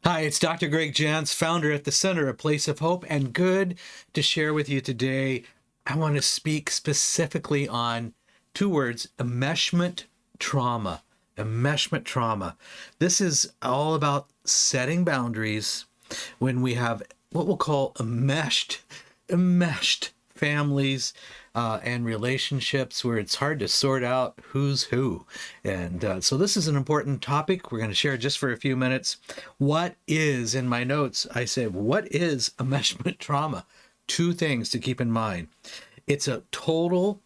Hi, it's Dr. Greg Jantz, founder at the Center, a place of hope, and good to share with you today. I want to speak specifically on two words: enmeshment trauma. Enmeshment trauma. This is all about setting boundaries when we have what we'll call enmeshed families and relationships where it's hard to sort out who's who. And so this is an important topic. We're going to share just for a few minutes. What is, in my notes, I said, what is enmeshment trauma? Two things to keep in mind. It's a total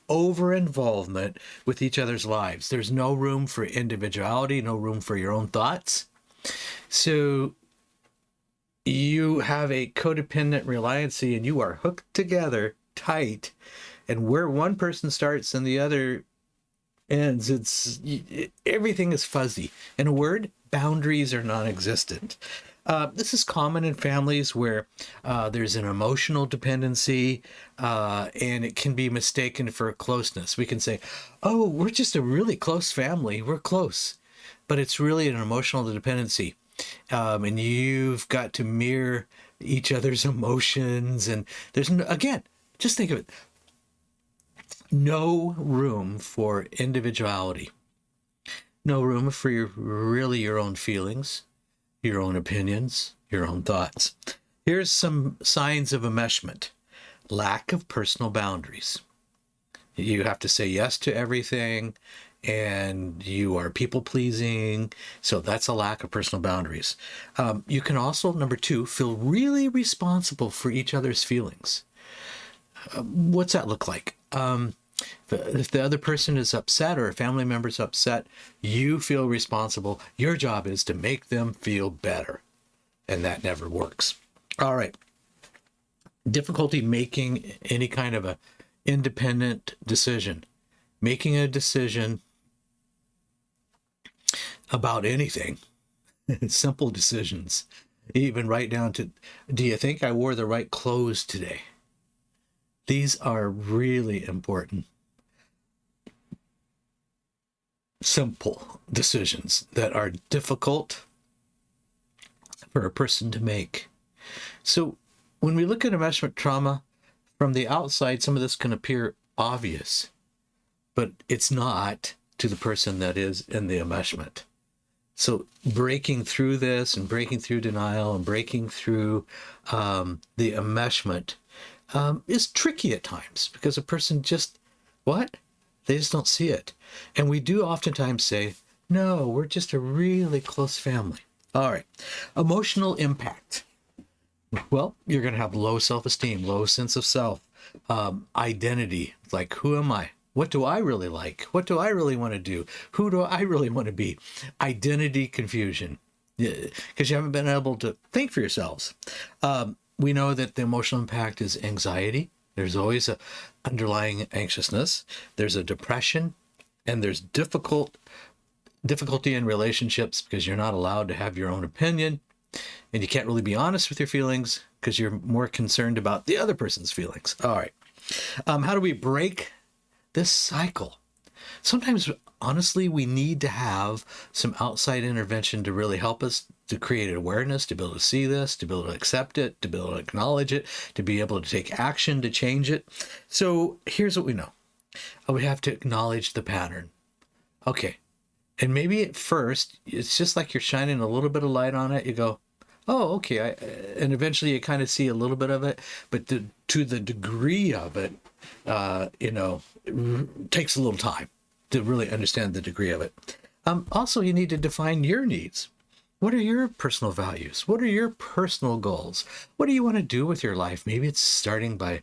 over-involvement with each other's lives. There's no room for individuality, no room for your own thoughts. So you have a codependent reliancy and you are hooked together tight, and where one person starts and the other ends, everything is fuzzy. In a word, boundaries are non-existent. This is common in families where there's an emotional dependency, and it can be mistaken for closeness. We can say, oh, we're just a really close family, we're close, but it's really an emotional dependency. And you've got to mirror each other's emotions, and there's again, just think of it. No room for individuality. No room for your own feelings, your own opinions, your own thoughts. Here's some signs of enmeshment. Lack of personal boundaries. You have to say yes to everything, and you are people-pleasing, so that's a lack of personal boundaries. You can also, number two, feel really responsible for each other's feelings. What's that look like? If the other person is upset or a family member is upset, you feel responsible. Your job is to make them feel better, and that never works. All right. Difficulty making any kind of a independent decision. Making a decision about anything. Simple decisions. Even right down to, do you think I wore the right clothes today? These are really important. Simple decisions that are difficult for a person to make. So when we look at enmeshment trauma, from the outside, some of this can appear obvious, but it's not to the person that is in the enmeshment. So breaking through this and breaking through denial and breaking through the enmeshment is tricky at times, because a person just, they just don't see it. And we do oftentimes say, no, we're just a really close family. All right. Emotional impact. Well, you're going to have low self-esteem, low sense of self, identity. Like, who am I? What do I really like? What do I really want to do? Who do I really want to be? Identity confusion, because you haven't been able to think for yourselves. We know that the emotional impact is anxiety. There's always a underlying anxiousness. There's a depression, and there's difficulty in relationships because you're not allowed to have your own opinion, and you can't really be honest with your feelings because you're more concerned about the other person's feelings. All right. How do we break this cycle? Sometimes, honestly, we need to have some outside intervention to really help us to create awareness, to be able to see this, to be able to accept it, to be able to acknowledge it, to be able to take action to change it. So here's what we know. We have to acknowledge the pattern. Okay. And maybe at first, it's just like you're shining a little bit of light on it. You go, oh, okay. And eventually you kind of see a little bit of it. But to the degree of it, it takes a little time to really understand the degree of it. Also, you need to define your needs. What are your personal values? What are your personal goals? What do you want to do with your life? Maybe it's starting by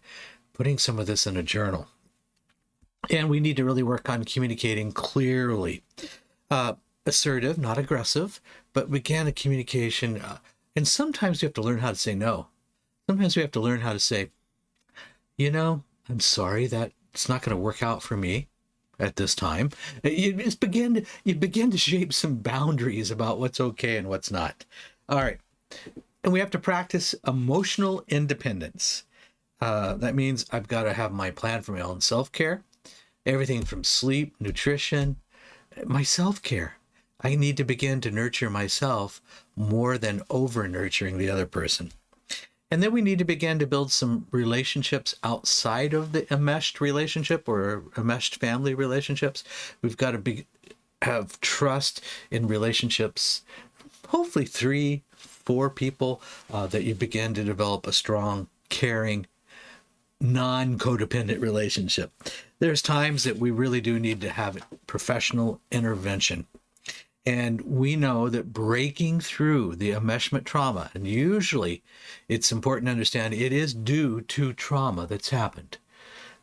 putting some of this in a journal. And we need to really work on communicating clearly. Assertive, not aggressive, but again, a communication. And sometimes we have to learn how to say no. Sometimes we have to learn how to say, I'm sorry that it's not going to work out for me at this time. You begin to shape some boundaries about what's okay and what's not. All right. And we have to practice emotional independence. That means I've got to have my plan for my own self-care, everything from sleep, nutrition, my self-care. I need to begin to nurture myself more than over nurturing the other person. And then we need to begin to build some relationships outside of the enmeshed relationship or enmeshed family relationships. We've got to have trust in relationships, hopefully 3, 4 people, that you begin to develop a strong, caring, non-codependent relationship. There's times that we really do need to have professional intervention. And we know that breaking through the enmeshment trauma, and usually it's important to understand it is due to trauma that's happened.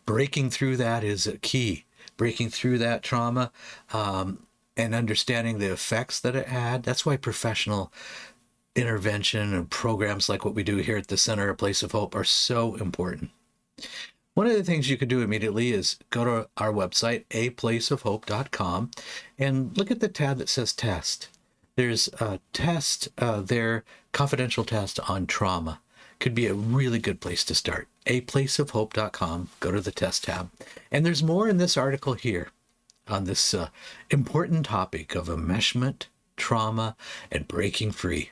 Breaking through that is a key. Breaking through that trauma and understanding the effects that it had. That's why professional intervention and programs like what we do here at the Center, A Place of Hope, are so important. One of the things you could do immediately is go to our website, aplaceofhope.com, and look at the tab that says test. There's a test there, confidential test on trauma. Could be a really good place to start. aplaceofhope.com, go to the test tab. And there's more in this article here on this important topic of enmeshment, trauma, and breaking free.